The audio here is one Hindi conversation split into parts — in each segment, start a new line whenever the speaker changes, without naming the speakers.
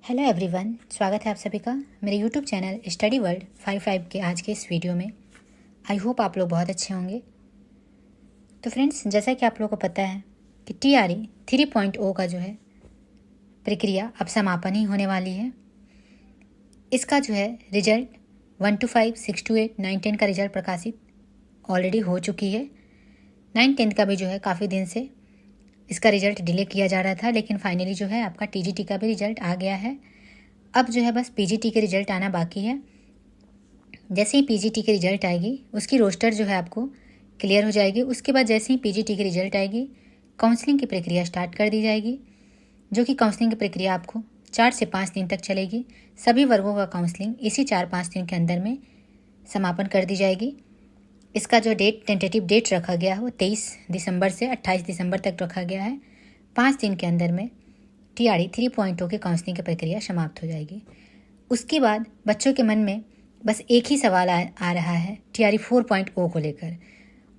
हेलो एवरीवन, स्वागत है आप सभी का मेरे यूट्यूब चैनल स्टडी वर्ल्ड 55 के आज के इस वीडियो में। आई होप आप लोग बहुत अच्छे होंगे। तो फ्रेंड्स, जैसा कि आप लोगों को पता है कि TRE 3.0 का जो है प्रक्रिया अब समापन ही होने वाली है। इसका जो है रिजल्ट 1 to 5, 6 to 8, 9, 10 का रिजल्ट प्रकाशित ऑलरेडी हो चुकी है। 9, 10 का भी जो है काफ़ी दिन से इसका रिजल्ट डिले किया जा रहा था, लेकिन फाइनली जो है आपका TGT का भी रिजल्ट आ गया है। अब जो है बस PGT के रिजल्ट आना बाकी है। जैसे ही PGT की रिजल्ट आएगी उसकी रोस्टर जो है आपको क्लियर हो जाएगी। उसके बाद जैसे ही PGT की रिजल्ट आएगी काउंसलिंग की प्रक्रिया स्टार्ट कर दी जाएगी, जो कि काउंसलिंग की प्रक्रिया आपको 4 से 5 दिन तक चलेगी। सभी वर्गों का काउंसलिंग इसी 4-5 दिन के अंदर में समापन कर दी जाएगी। इसका जो टेंटेटिव डेट रखा गया है वो 23 दिसंबर से 28 दिसंबर तक रखा गया है। 5 दिन के अंदर में TRE 3.0 की काउंसलिंग की प्रक्रिया समाप्त हो जाएगी। उसके बाद बच्चों के मन में बस एक ही सवाल आ रहा है TRE 4.0 को लेकर,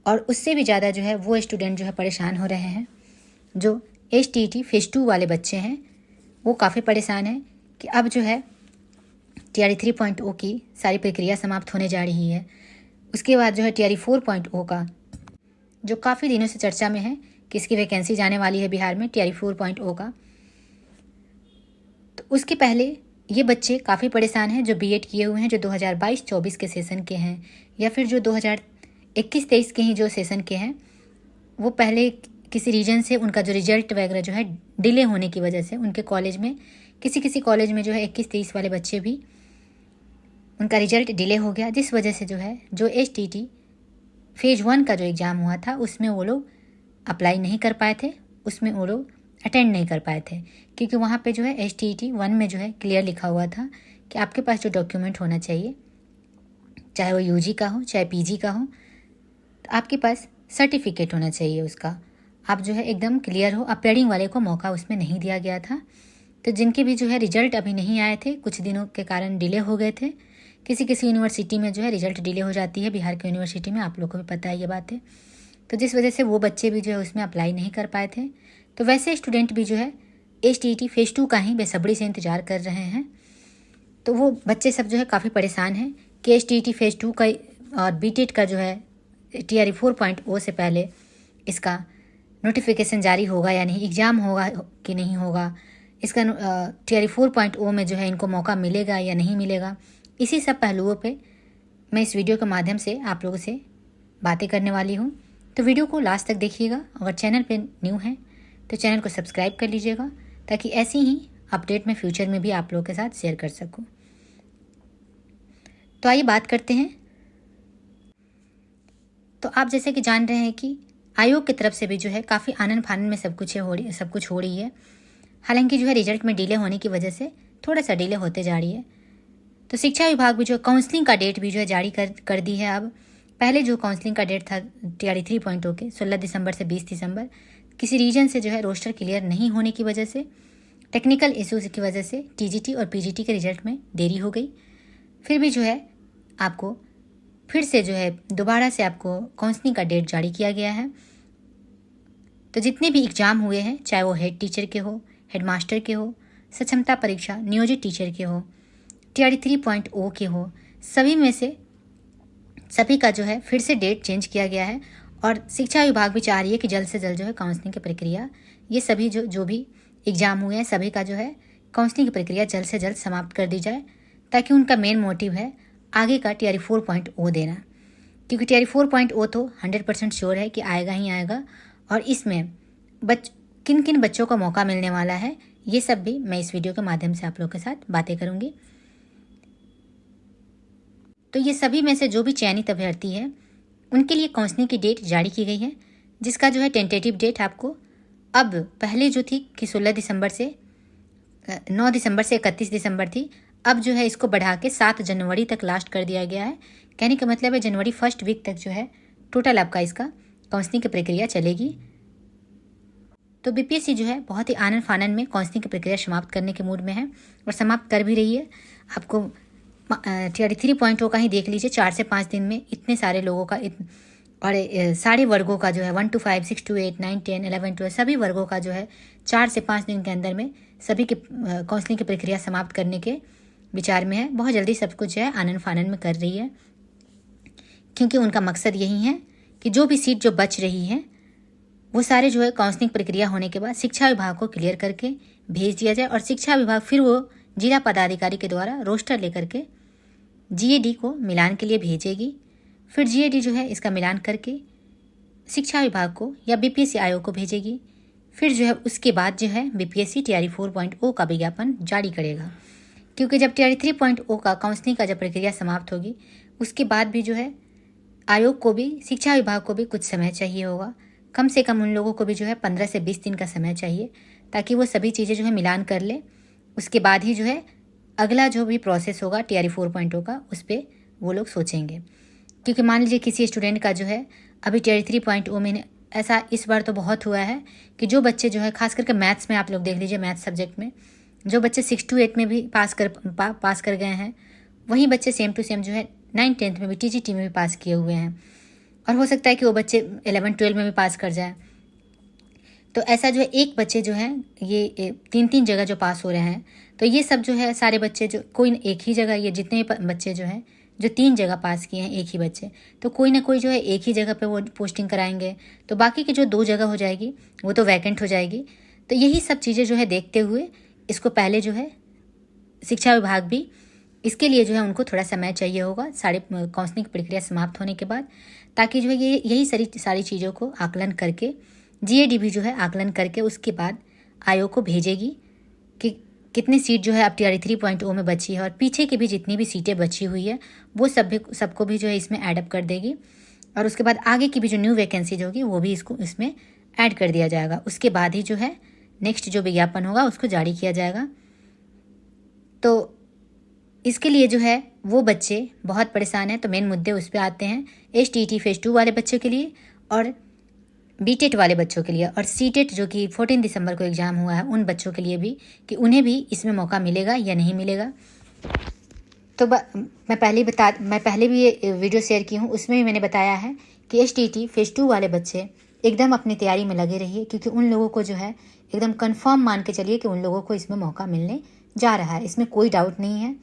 और उससे भी ज़्यादा जो है वो स्टूडेंट जो है परेशान हो रहे हैं। जो STET फेज़ 2 वाले बच्चे हैं वो काफ़ी परेशान हैं कि अब जो है TRE 3.0 की सारी प्रक्रिया समाप्त होने जा रही है। उसके बाद जो है TRE 4.0 का जो काफ़ी दिनों से चर्चा में है कि इसकी वैकेंसी जाने वाली है बिहार में TRE 4.0 का। तो उसके पहले ये बच्चे काफ़ी परेशान हैं जो BEd किए हुए हैं, जो 2022-24 के सेशन के हैं या फिर जो 2021-23 के ही जो सेशन के हैं। वो पहले किसी रीजन से उनका जो रिजल्ट वगैरह जो है डिले होने की वजह से उनके कॉलेज में किसी कॉलेज में जो है 21-23 वाले बच्चे भी उनका रिजल्ट डिले हो गया, जिस वजह से जो है जो STET फेज़ 1 का जो एग्ज़ाम हुआ था उसमें वो लोग अप्लाई नहीं कर पाए थे, उसमें वो लोग अटेंड नहीं कर पाए थे, क्योंकि वहाँ पे जो है STET 1 में जो है क्लियर लिखा हुआ था कि आपके पास जो डॉक्यूमेंट होना चाहिए, चाहे वो UG का हो चाहे PG का हो, तो आपके पास सर्टिफिकेट होना चाहिए उसका। आप जो है एकदम क्लियर हो। अपीयरिंग वाले को मौका उसमें नहीं दिया गया था। तो जिनके भी जो है रिजल्ट अभी नहीं आए थे, कुछ दिनों के कारण डिले हो गए थे। किसी यूनिवर्सिटी में जो है रिजल्ट डिले हो जाती है, बिहार की यूनिवर्सिटी में, आप लोगों को भी पता है ये बात है। तो जिस वजह से वो बच्चे भी जो है उसमें अप्लाई नहीं कर पाए थे। तो वैसे स्टूडेंट भी जो है STET फेज़ 2 का ही बेसब्री से इंतज़ार कर रहे हैं। तो वो बच्चे सब जो है काफ़ी परेशान हैं कि STET फेज़ 2 का और BTET का जो है TRE 4.0 से पहले इसका नोटिफिकेशन जारी होगा या नहीं, एग्ज़ाम होगा कि नहीं होगा, इसका TRE 4.0 में जो है इनको मौका मिलेगा या नहीं मिलेगा। इसी सब पहलुओं पे मैं इस वीडियो के माध्यम से आप लोगों से बातें करने वाली हूँ। तो वीडियो को लास्ट तक देखिएगा। अगर चैनल पे न्यू है तो चैनल को सब्सक्राइब कर लीजिएगा, ताकि ऐसी ही अपडेट मैं फ्यूचर में भी आप लोगों के साथ शेयर कर सकूँ। तो आइए बात करते हैं। तो आप जैसे कि जान रहे हैं कि आयोग की तरफ से भी जो है काफ़ी आनन फानन में सब कुछ हो रही है। हालांकि जो है रिजल्ट में डिले होने की वजह से थोड़ा सा डिले होते जा रही है। तो शिक्षा विभाग भी जो काउंसलिंग का डेट भी जो है जारी कर दी है। अब पहले जो काउंसलिंग का डेट था TRE 3.0 के 16 दिसंबर से 20 दिसंबर, किसी रीजन से जो है रोस्टर क्लियर नहीं होने की वजह से, टेक्निकल इश्यूज़ की वजह से TGT और PGT के रिजल्ट में देरी हो गई। फिर भी जो है आपको फिर से जो है दोबारा से आपको काउंसलिंग का डेट जारी किया गया है। तो जितने भी एग्ज़ाम हुए हैं, चाहे वो हेड टीचर के हो, हेड मास्टर के हो, सक्षमता परीक्षा नियोजित टीचर के हो, TRE 3.0 के हो, सभी में से सभी का जो है फिर से डेट चेंज किया गया है। और शिक्षा विभाग भी चाह रही है कि जल्द से जल्द जो है काउंसलिंग की प्रक्रिया, ये सभी जो भी एग्ज़ाम हुए हैं सभी का जो है काउंसलिंग की प्रक्रिया जल्द से जल्द समाप्त कर दी जाए, ताकि उनका मेन मोटिव है आगे का TRE 4.0 देना। क्योंकि TRE 4.0 तो 100% श्योर है कि आएगा ही आएगा, और इसमें किन किन बच्चों को मौका मिलने वाला है, ये सब भी मैं इस वीडियो के माध्यम से आप लोगों के साथ बातें करूँगी। तो ये सभी में से जो भी चयनित अभ्यर्थी है उनके लिए काउंसलिंग की डेट जारी की गई है, जिसका जो है टेंटेटिव डेट आपको अब पहले जो थी कि 9 दिसंबर से 31 दिसंबर थी, अब जो है इसको बढ़ा के 7 जनवरी तक लास्ट कर दिया गया है। कहने का मतलब है जनवरी फर्स्ट वीक तक जो है टोटल आपका इसका काउंसलिंग की प्रक्रिया चलेगी। तो BPSC जो है बहुत ही आनन फानन में काउंसलिंग की प्रक्रिया समाप्त करने के मूड में है, और समाप्त कर भी रही है। आपको TRE 3.0 का ही देख लीजिए, 4 से 5 दिन में इतने सारे लोगों का और सारे वर्गों का जो है 1 to 5, 6 to 8, 9, 10, 11, 12 सभी वर्गों का जो है 4 से 5 दिन के अंदर में सभी की काउंसलिंग की प्रक्रिया समाप्त करने के विचार में है। बहुत जल्दी सब कुछ जो है आनन फानन में कर रही है, क्योंकि उनका मकसद यही है कि जो भी सीट जो बच रही है वो सारे जो है काउंसलिंग प्रक्रिया होने के बाद शिक्षा विभाग को क्लियर करके भेज दिया जाए और शिक्षा विभाग फिर वो जिला पदाधिकारी के द्वारा रोस्टर लेकर के जीएडी को मिलान के लिए भेजेगी। फिर जीएडी जो है इसका मिलान करके शिक्षा विभाग को या बीपीएससी आयोग को भेजेगी। फिर जो है उसके बाद जो है बीपीएससी टीआरई 4.0 का विज्ञापन जारी करेगा, क्योंकि जब टीआरई 3.0 का काउंसलिंग का जब प्रक्रिया समाप्त होगी उसके बाद भी जो है आयोग को भी, शिक्षा विभाग को भी कुछ समय चाहिए होगा। कम से कम उन लोगों को भी जो है 15 से 20 दिन का समय चाहिए, ताकि वो सभी चीज़ें जो है मिलान कर ले। उसके बाद ही जो है अगला जो भी प्रोसेस होगा टीआरई 4.0 का, उस पर वो लोग सोचेंगे। क्योंकि मान लीजिए किसी स्टूडेंट का जो है अभी टीआरई 3.0 में ऐसा इस बार तो बहुत हुआ है कि जो बच्चे जो है खास करके मैथ्स में, आप लोग देख लीजिए मैथ्स सब्जेक्ट में जो बच्चे 6 to 8 में भी पास कर गए हैं, वहीं बच्चे सेम टू सेम जो है 9th 10th में भी टीजीटी में भी पास किए हुए हैं। और हो सकता है कि वो बच्चे 11 12 में भी पास कर जाए। तो ऐसा जो है एक बच्चे जो हैं ये 3 जगह जो पास हो रहे हैं, तो ये सब जो है सारे बच्चे जो कोई एक ही जगह, ये जितने भी बच्चे जो हैं जो 3 जगह पास किए हैं एक ही बच्चे, तो कोई ना कोई जो है एक ही जगह पे वो पोस्टिंग कराएंगे, तो बाकी की जो 2 जगह हो जाएगी वो तो वैकेंट हो जाएगी। तो यही सब चीज़ें जो है देखते हुए इसको पहले जो है शिक्षा विभाग भी इसके लिए जो है उनको थोड़ा समय चाहिए होगा सारे काउंसलिंग प्रक्रिया समाप्त होने के बाद, ताकि जो है ये यही सारी चीज़ों को आकलन करके जीएडी भी जो है आकलन करके उसके बाद आयोग को भेजेगी कि कितनी सीट जो है अब टीआरई 3.0 में बची है, और पीछे की भी जितनी भी सीटें बची हुई है वो सबको भी जो है इसमें ऐडअप कर देगी। और उसके बाद आगे की भी जो न्यू वैकेंसीज होगी वो भी इसमें ऐड कर दिया जाएगा। उसके बाद ही जो है नेक्स्ट जो विज्ञापन होगा उसको जारी किया जाएगा। तो इसके लिए जो है वो बच्चे बहुत परेशान हैं, तो मेन मुद्दे उस पर आते हैं। एसटीईटी फेज 2 वाले बच्चों के लिए और बीटेट वाले बच्चों के लिए, और सीटेट जो कि 14 दिसंबर को एग्ज़ाम हुआ है उन बच्चों के लिए भी, कि उन्हें भी इसमें मौका मिलेगा या नहीं मिलेगा। तो मैं पहले भी ये वीडियो शेयर की हूँ, उसमें भी मैंने बताया है कि एसटीईटी फेज 2 वाले बच्चे एकदम अपनी तैयारी में लगे रहिए, क्योंकि उन लोगों को जो है एकदम कंफर्म मान के चलिए कि उन लोगों को इसमें मौका मिलने जा रहा है, इसमें कोई डाउट नहीं है।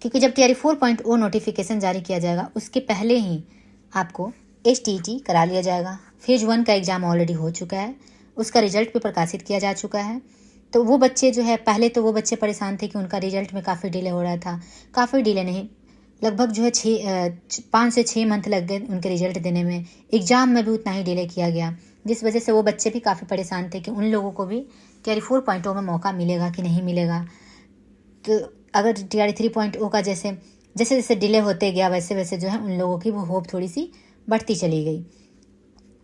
क्योंकि जब टीआरई 4.0 नोटिफिकेशन जारी किया जाएगा उसके पहले ही आपको एसटीईटी करा लिया जाएगा। फेज 1 का एग्ज़ाम ऑलरेडी हो चुका है, उसका रिजल्ट भी प्रकाशित किया जा चुका है। तो वो बच्चे जो है पहले तो वो बच्चे परेशान थे कि उनका रिजल्ट में काफ़ी डिले हो रहा था। काफ़ी डिले नहीं, लगभग जो है 5 से 6 मंथ लग गए उनके रिजल्ट देने में। एग्ज़ाम में भी उतना ही डिले किया गया, जिस वजह से वो बच्चे भी काफ़ी परेशान थे कि उन लोगों को भी टीआरई 4.0 में मौका मिलेगा कि नहीं मिलेगा। तो अगर टीआरई 3.0 का जैसे जैसे डिले होते गया वैसे वैसे जो है उन लोगों की वो होप थोड़ी सी बढ़ती चली गई।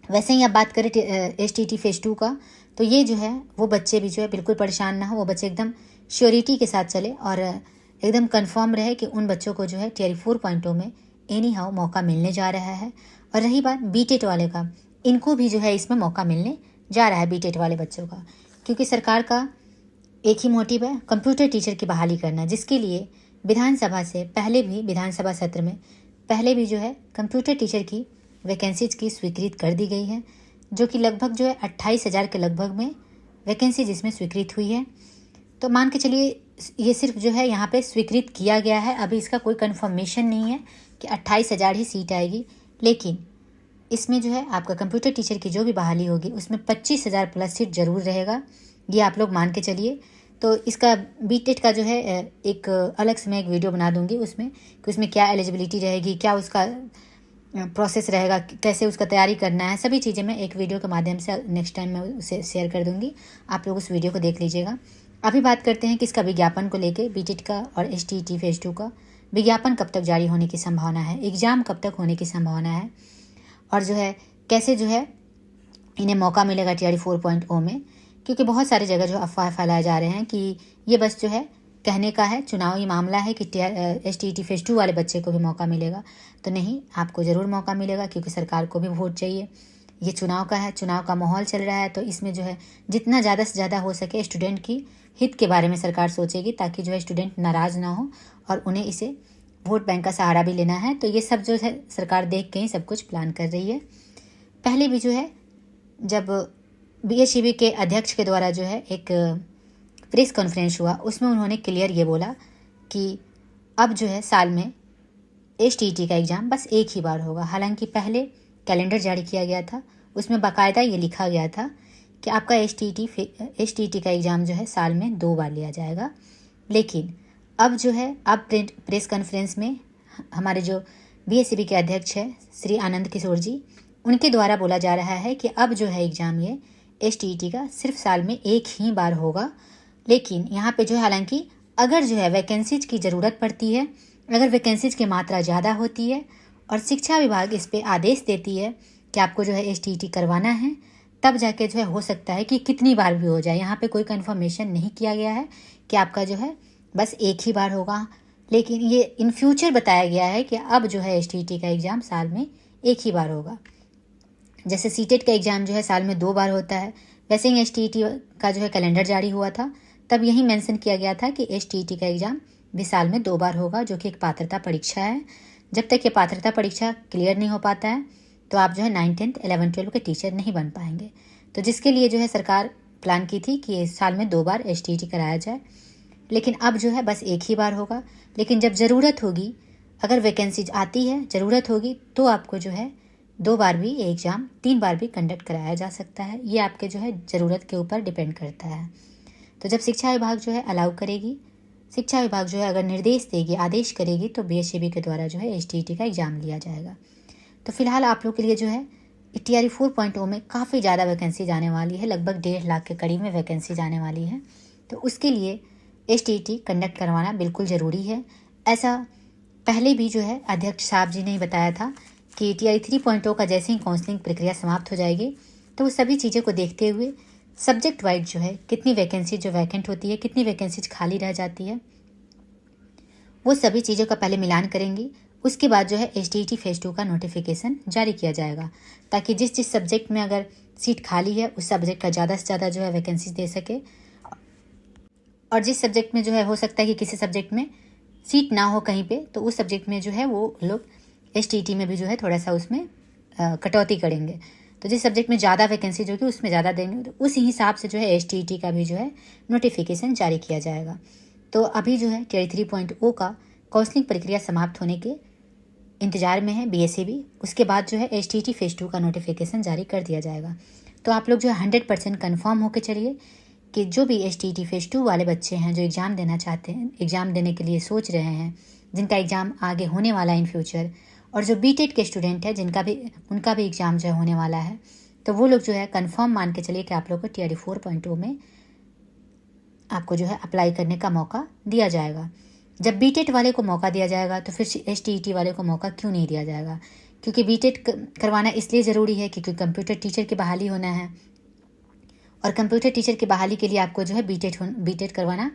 वैसे ही आप बात करें एसटीईटी फेज 2 का, तो ये जो है वो बच्चे भी जो है बिल्कुल परेशान ना हो, वो बच्चे एकदम श्योरिटी के साथ चले और एकदम कंफर्म रहे कि उन बच्चों को जो है टीआरई 4.0 में एनी हाउ मौका मिलने जा रहा है। और रही बात बीटेट वाले का, इनको भी जो है इसमें मौका मिलने जा रहा है बीटेट वाले बच्चों का, क्योंकि सरकार का एक ही मोटिव है, कंप्यूटर टीचर की बहाली करना, जिसके लिए विधानसभा से पहले भी, विधानसभा सत्र में पहले भी जो है कंप्यूटर टीचर की वैकेंसीज की स्वीकृत कर दी गई है, जो कि लगभग जो है 28,000 के लगभग में वैकेंसी जिसमें स्वीकृत हुई है। तो मान के चलिए ये सिर्फ जो है यहाँ पे स्वीकृत किया गया है, अभी इसका कोई कंफर्मेशन नहीं है कि 28,000 ही सीट आएगी, लेकिन इसमें जो है आपका कंप्यूटर टीचर की जो भी बहाली होगी उसमें 25,000 प्लस सीट जरूर रहेगा, ये आप लोग मान के चलिए। तो इसका बीटेट का जो है एक अलग से मैं एक वीडियो बना दूंगी उसमें, कि उसमें क्या एलिजिबिलिटी रहेगी, क्या उसका प्रोसेस रहेगा, कैसे उसका तैयारी करना है, सभी चीज़ें मैं एक वीडियो के माध्यम से नेक्स्ट टाइम मैं उसे शेयर कर दूंगी, आप लोग उस वीडियो को देख लीजिएगा। अभी बात करते हैं कि इसका विज्ञापन को लेके बीटेट का और एसटीईटी फेज 2 का विज्ञापन कब तक जारी होने की संभावना है, एग्ज़ाम कब तक होने की संभावना है, और जो है कैसे जो है इन्हें मौका मिलेगा टीआरई 4.0 में। क्योंकि बहुत सारी जगह जो अफवाह फैलाए जा रहे हैं कि ये बस जो है कहने का है, चुनावी मामला है कि एसटीईटी फेज 2 वाले बच्चे को भी मौका मिलेगा। तो नहीं, आपको ज़रूर मौका मिलेगा, क्योंकि सरकार को भी वोट चाहिए। ये चुनाव का है, चुनाव का माहौल चल रहा है, तो इसमें जो है जितना ज़्यादा से ज़्यादा हो सके स्टूडेंट की हित के बारे में सरकार सोचेगी, ताकि जो है स्टूडेंट नाराज़ ना हो और उन्हें इसे वोट बैंक का सहारा भी लेना है। तो ये सब जो है सरकार देख के ही सब कुछ प्लान कर रही है। पहले भी जो है जब बीएचईबी के अध्यक्ष के द्वारा जो है एक प्रेस कॉन्फ्रेंस हुआ, उसमें उन्होंने क्लियर ये बोला कि अब जो है साल में एसटीईटी का एग्ज़ाम बस एक ही बार होगा। हालांकि पहले कैलेंडर जारी किया गया था, उसमें बाकायदा ये लिखा गया था कि आपका एसटीईटी का एग्ज़ाम जो है साल में 2 बार लिया जाएगा। लेकिन अब जो है अब प्रेस कॉन्फ्रेंस में हमारे जो बीएचईबी के अध्यक्ष है श्री आनंद किशोर जी, उनके द्वारा बोला जा रहा है कि अब जो है एग्ज़ाम ये एसटीईटी का सिर्फ साल में एक ही बार होगा। लेकिन यहाँ पे जो है हालांकि अगर जो है वैकेंसीज की ज़रूरत पड़ती है, अगर वैकेंसीज की मात्रा ज़्यादा होती है और शिक्षा विभाग इस पर आदेश देती है कि आपको जो है एसटीईटी करवाना है, तब जाके जो है हो सकता है कि कितनी बार भी हो जाए। यहाँ पे कोई कन्फर्मेशन नहीं किया गया है कि आपका जो है बस एक ही बार होगा, लेकिन ये इन फ्यूचर बताया गया है कि अब जो है एसटीईटी का एग्ज़ाम साल में एक ही बार होगा। जैसे सीटेट का एग्ज़ाम जो है साल में 2 बार होता है, वैसे ही एसटीईटी का जो है कैलेंडर जारी हुआ था, तब यही मेंशन किया गया था कि एसटीईटी का एग्ज़ाम भी साल में 2 बार होगा, जो कि एक पात्रता परीक्षा है। जब तक ये पात्रता परीक्षा क्लियर नहीं हो पाता है तो आप जो है 9th 10th 11th 12th के टीचर नहीं बन पाएंगे। तो जिसके लिए जो है सरकार प्लान की थी कि साल में 2 बार एसटीईटी कराया जाए, लेकिन अब जो है बस एक ही बार होगा। लेकिन जब ज़रूरत होगी, अगर वैकेंसीज आती है, ज़रूरत होगी, तो आपको जो है 2 बार भी एग्ज़ाम 3 बार भी कंडक्ट कराया जा सकता है। ये आपके जो है ज़रूरत के ऊपर डिपेंड करता है। तो जब शिक्षा विभाग जो है अलाउ करेगी, शिक्षा विभाग जो है अगर निर्देश देगी, आदेश करेगी, तो बीएचईबी के द्वारा जो है एसटीईटी का एग्ज़ाम लिया जाएगा। तो फिलहाल आप लोग के लिए जो है टीआरई 4.0 में काफ़ी ज़्यादा वैकेंसी जाने वाली है, लगभग 1.5 लाख के करीब में वैकेंसी जाने वाली है। तो उसके लिए एसटीईटी कंडक्ट करवाना बिल्कुल ज़रूरी है। ऐसा पहले भी जो है अध्यक्ष साहब जी ने ही बताया था कि टीआरई 3.0 का जैसे ही काउंसलिंग प्रक्रिया समाप्त हो जाएगी, तो वो सभी चीज़ों को देखते हुए सब्जेक्ट वाइज जो है कितनी वैकेंसी जो वैकेंट होती है, कितनी वैकेंसीज खाली रह जाती है, वो सभी चीज़ों का पहले मिलान करेंगी। उसके बाद जो है एसटीईटी फेज़ 2 का नोटिफिकेशन जारी किया जाएगा, ताकि जिस जिस सब्जेक्ट में अगर सीट खाली है उस सब्जेक्ट का ज़्यादा से ज़्यादा जो है वैकेंसीज दे सके, और जिस सब्जेक्ट में जो है हो सकता है कि किसी सब्जेक्ट में सीट ना हो कहीं पे, तो उस सब्जेक्ट में जो है वो लोग एसटीईटी में भी जो है थोड़ा सा उसमें कटौती करेंगे। तो जिस सब्जेक्ट में ज़्यादा वैकेंसी जो कि उसमें ज़्यादा देंगे, तो उस हिसाब से जो है एसटीईटी का भी जो है नोटिफिकेशन जारी किया जाएगा। तो अभी जो है टीआरई 3.0 का काउंसलिंग प्रक्रिया समाप्त होने के इंतजार में है बीएचईबी। उसके बाद जो है एसटीईटी फेज़ 2 का नोटिफिकेशन जारी कर दिया जाएगा। तो आप लोग जो है 100% कन्फर्म होकर चलिए कि जो भी एसटीईटी फेज़ 2 वाले बच्चे हैं जो एग्ज़ाम देना चाहते हैं, एग्ज़ाम देने के लिए सोच रहे हैं, जिनका एग्ज़ाम आगे होने वाला है इन फ्यूचर, और जो बीटेट के स्टूडेंट हैं उनका भी एग्ज़ाम जो है होने वाला है, तो वो लोग जो है कंफर्म मान के चलिए कि आप लोग को टीआरई 4.0 में आपको जो है अप्लाई करने का मौका दिया जाएगा। जब बीटेट वाले को मौका दिया जाएगा तो फिर एसटीईटी वाले को मौका क्यों नहीं दिया जाएगा? क्योंकि बीटेट करवाना इसलिए ज़रूरी है क्योंकि कंप्यूटर टीचर की बहाली होना है, और कंप्यूटर टीचर की बहाली के लिए आपको जो है बीटेट करवाना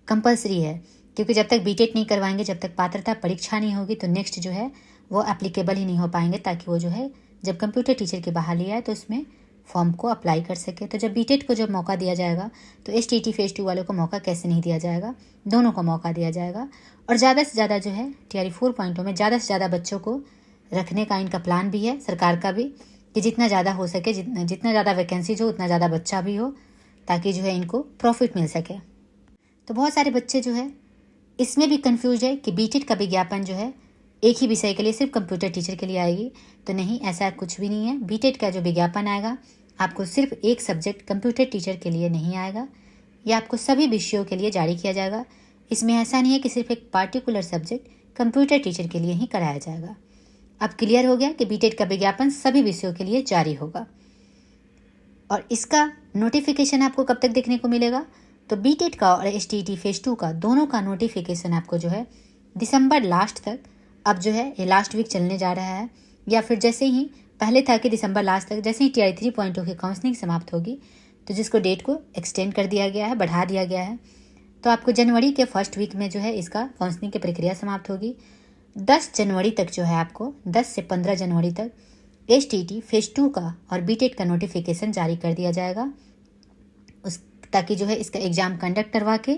कंपलसरी है। क्योंकि जब तक बीटेट नहीं करवाएंगे, जब तक पात्रता परीक्षा नहीं होगी, तो नेक्स्ट जो है वो एप्लीकेबल ही नहीं हो पाएंगे, ताकि वो जो है जब कंप्यूटर टीचर की बहाली आए तो उसमें फॉर्म को अप्लाई कर सके। तो जब बीटेट को जब मौका दिया जाएगा तो एसटीईटी फेज़ 2 वालों को मौका कैसे नहीं दिया जाएगा? दोनों को मौका दिया जाएगा। और ज़्यादा से ज़्यादा जो है टीआरई 4.0 में ज़्यादा से ज़्यादा बच्चों को रखने का इनका प्लान भी है, सरकार का भी, कि जितना ज़्यादा हो सके, जितना ज़्यादा वैकेंसीज हो उतना ज़्यादा बच्चा भी हो, ताकि जो है इनको प्रॉफिट मिल सके। तो बहुत सारे बच्चे जो है इसमें भी कंफ्यूज है कि बीटेट का विज्ञापन जो है एक ही विषय के लिए सिर्फ कंप्यूटर टीचर के लिए आएगी। तो नहीं, ऐसा कुछ भी नहीं है। बीटेट का जो विज्ञापन आएगा आपको सिर्फ एक सब्जेक्ट कंप्यूटर टीचर के लिए नहीं आएगा, यह आपको सभी विषयों के लिए जारी किया जाएगा। इसमें ऐसा नहीं है कि सिर्फ एक पार्टिकुलर सब्जेक्ट कंप्यूटर टीचर के लिए ही कराया जाएगा। अब क्लियर हो गया कि बीटेट का विज्ञापन सभी विषयों के लिए जारी होगा। और इसका नोटिफिकेशन आपको कब तक देखने को मिलेगा? तो बीटेट का और एसटीईटी फेज़ 2 का दोनों का नोटिफिकेशन आपको जो है दिसंबर लास्ट तक, अब जो है ये लास्ट वीक चलने जा रहा है, या फिर जैसे ही पहले था कि दिसंबर लास्ट तक, जैसे ही टीआरई 3.0 की काउंसलिंग समाप्त होगी तो जिसको डेट को एक्सटेंड कर दिया गया है, बढ़ा दिया गया है, तो आपको जनवरी के फर्स्ट वीक में जो है इसका काउंसलिंग की प्रक्रिया समाप्त होगी। 10 जनवरी तक जो है आपको 10 से 15 जनवरी तक एसटीईटी फेज़ 2 का और बीटेट का नोटिफिकेशन जारी कर दिया जाएगा, ताकि जो है इसका एग्ज़ाम कंडक्ट करवा के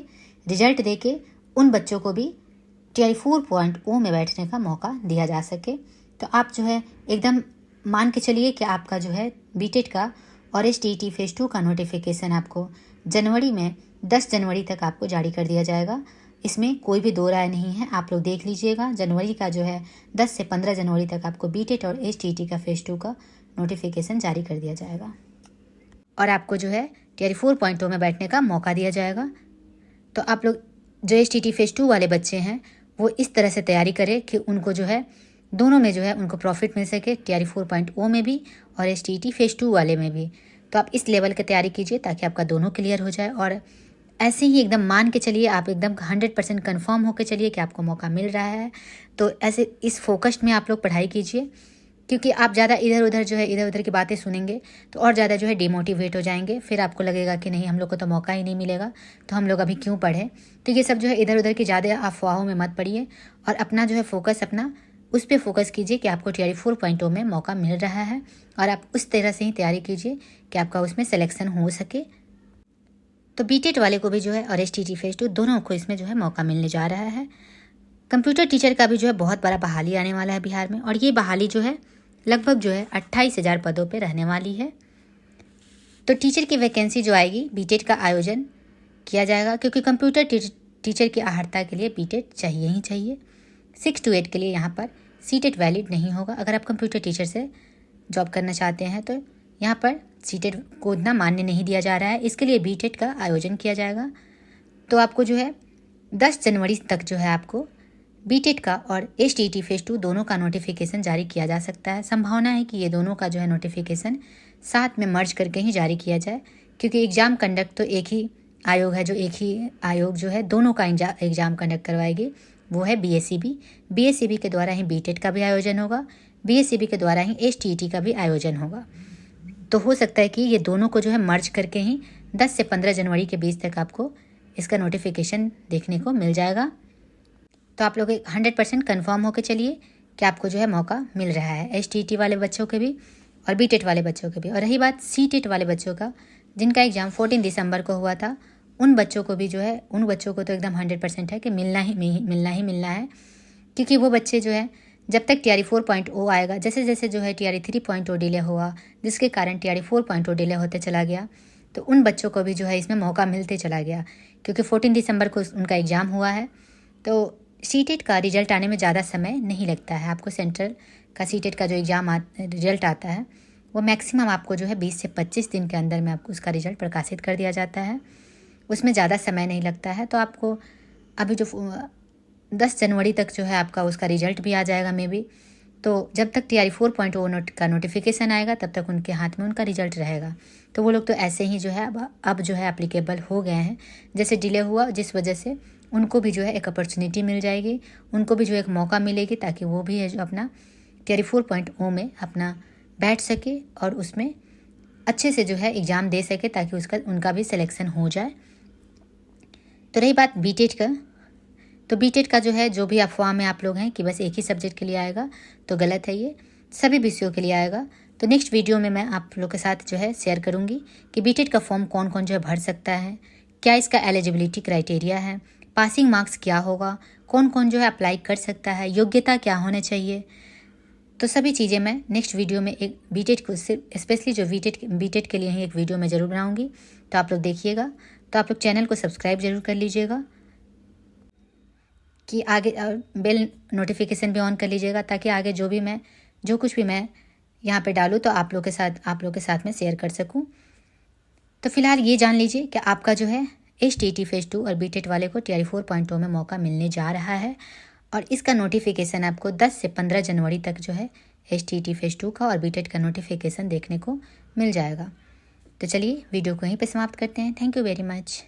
रिजल्ट दे के उन बच्चों को भी TR4.0 में बैठने का मौका दिया जा सके। तो आप जो है एकदम मान के चलिए कि आपका जो है बीटेट का और STET फेज़ 2 का नोटिफिकेशन आपको जनवरी में 10 जनवरी तक आपको जारी कर दिया जाएगा। इसमें कोई भी दो राय नहीं है, आप लोग देख लीजिएगा। जनवरी का जो है 10 से 15 जनवरी तक आपको बीटेट और STET का फेज़ 2 का नोटिफिकेशन जारी कर दिया जाएगा और आपको जो है TR4.0 में बैठने का मौका दिया जाएगा। तो आप लोग जो STET फेज़ 2 वाले बच्चे हैं वो इस तरह से तैयारी करें कि उनको जो है दोनों में जो है उनको प्रॉफिट मिल सके, TR4.0 में भी और STET फेज़ 2 वाले में भी। तो आप इस लेवल की तैयारी कीजिए ताकि आपका दोनों क्लियर हो जाए और ऐसे ही एकदम मान के चलिए, आप एकदम 100% कन्फर्म होकर चलिए कि आपको मौका मिल रहा है। तो ऐसे इस फोकस्ड में आप लोग पढ़ाई कीजिए, क्योंकि आप ज़्यादा इधर उधर की बातें सुनेंगे तो और ज़्यादा जो है डिमोटिवेट हो जाएंगे। फिर आपको लगेगा कि नहीं, हम लोग को तो मौका ही नहीं मिलेगा, तो हम लोग अभी क्यों पढ़ें। तो ये सब जो है इधर उधर की ज़्यादा अफवाहों में मत पड़िए और अपना जो है फोकस अपना उस पर फोकस कीजिए कि आपको TR4.0 में मौका मिल रहा है और आप उस तरह से ही तैयारी कीजिए कि आपका उसमें सिलेक्शन हो सके। तो बीटेट वाले को भी जो है और STET फेज़ 2 दोनों को इसमें जो है मौका मिलने जा रहा है। कंप्यूटर टीचर का भी जो है बहुत बड़ा बहाली आने वाला है बिहार में और ये बहाली जो है लगभग जो है 28,000 पदों पे रहने वाली है। तो टीचर की वैकेंसी जो आएगी बीटेट का आयोजन किया जाएगा, क्योंकि कंप्यूटर टीचर की अहर्ता के लिए बीटेट चाहिए ही चाहिए। 6 to 8 के लिए यहाँ पर सीटेट वैलिड नहीं होगा। अगर आप कंप्यूटर टीचर से जॉब करना चाहते हैं तो यहाँ पर सीटेट को उतना मान्य नहीं दिया जा रहा है, इसके लिए बीटेट का आयोजन किया जाएगा। तो आपको जो है 10 जनवरी तक जो है आपको बीटेट का और STET फेज़ 2 दोनों का नोटिफिकेशन जारी किया जा सकता है। संभावना है कि ये दोनों का जो है नोटिफिकेशन साथ में मर्ज करके ही जारी किया जाए, क्योंकि एग्ज़ाम कंडक्ट तो एक ही आयोग है, जो एक ही आयोग जो है दोनों का एग्ज़ाम कंडक्ट करवाएगी, वो है BSEB के द्वारा ही बीटेट का भी आयोजन होगा, BSEB के द्वारा ही STET का भी आयोजन होगा। तो हो सकता है कि ये दोनों को जो है मर्ज करके ही 10 से 15 जनवरी के बीच तक आपको इसका नोटिफिकेशन देखने को मिल जाएगा। तो आप लोग 100% कन्फर्म होकर चलिए कि आपको जो है मौका मिल रहा है, STET वाले बच्चों के भी और बीटेट वाले बच्चों के भी। और रही बात सीटेट वाले बच्चों का, जिनका एग्ज़ाम 14 दिसंबर को हुआ था, उन बच्चों को भी जो है, उन बच्चों को तो एकदम 100% है कि मिलना ही है, क्योंकि वो बच्चे जो है जब तक TR4.0 आएगा, जैसे जैसे जो है TR3.0 डिले हुआ, जिसके कारण TR4.0 डिले होते चला गया, तो उन बच्चों को भी जो है इसमें मौका मिलते चला गया, क्योंकि 14 दिसंबर को उनका एग्ज़ाम हुआ है। तो सीटेट का रिजल्ट आने में ज़्यादा समय नहीं लगता है। आपको सेंट्रल का सीटेट का जो एग्ज़ाम रिजल्ट आता है वो मैक्सिमम आपको जो है 20 से 25 दिन के अंदर में आपको उसका रिजल्ट प्रकाशित कर दिया जाता है, उसमें ज़्यादा समय नहीं लगता है। तो आपको अभी जो 10 जनवरी तक जो है आपका उसका रिजल्ट भी आ जाएगा मे बी। तो जब तक TR4.0 का नोटिफिकेशन आएगा तब तक उनके हाथ में उनका रिजल्ट रहेगा। तो वो लोग तो ऐसे ही जो है अब जो है एप्लीकेबल हो गए हैं। जैसे डिले हुआ जिस वजह से उनको भी जो है एक अपॉर्चुनिटी मिल जाएगी, उनको भी जो एक मौका मिलेगी, ताकि वो भी है जो अपना TR4.0 में अपना बैठ सके और उसमें अच्छे से जो है एग्ज़ाम दे सके, ताकि उनका भी सिलेक्शन हो जाए। तो रही बात बीटेट का, तो बीटेट का जो है जो भी अफवाह में आप लोग हैं कि बस एक ही सब्जेक्ट के लिए आएगा, तो गलत है, ये सभी विषयों के लिए आएगा। तो नेक्स्ट वीडियो में मैं आप लोग के साथ जो है शेयर करूँगी कि बीटेट का फॉर्म कौन कौन जो है भर सकता है, क्या इसका एलिजिबिलिटी क्राइटेरिया है, पासिंग मार्क्स क्या होगा, कौन कौन जो है अप्लाई कर सकता है, योग्यता क्या होना चाहिए। तो सभी चीज़ें मैं नेक्स्ट वीडियो में एक बीटेट को स्पेशली जो बीटेट के लिए ही एक वीडियो में ज़रूर बनाऊँगी। तो आप लोग देखिएगा। तो आप लोग चैनल को सब्सक्राइब ज़रूर कर लीजिएगा कि आगे बेल नोटिफिकेशन भी ऑन कर लीजिएगा, ताकि आगे जो कुछ भी मैं यहाँ पे डालूँ तो आप लोग के साथ में शेयर कर सकूँ। तो फिलहाल ये जान लीजिए कि आपका जो है STET फेज़ 2 और बीटेट वाले को TR4.0 में मौका मिलने जा रहा है और इसका नोटिफिकेशन आपको 10 से 15 जनवरी तक जो है STET फेज़ 2 का और बीटेट का नोटिफिकेशन देखने को मिल जाएगा। तो चलिए वीडियो को यहीं पे समाप्त करते हैं। Thank you very much.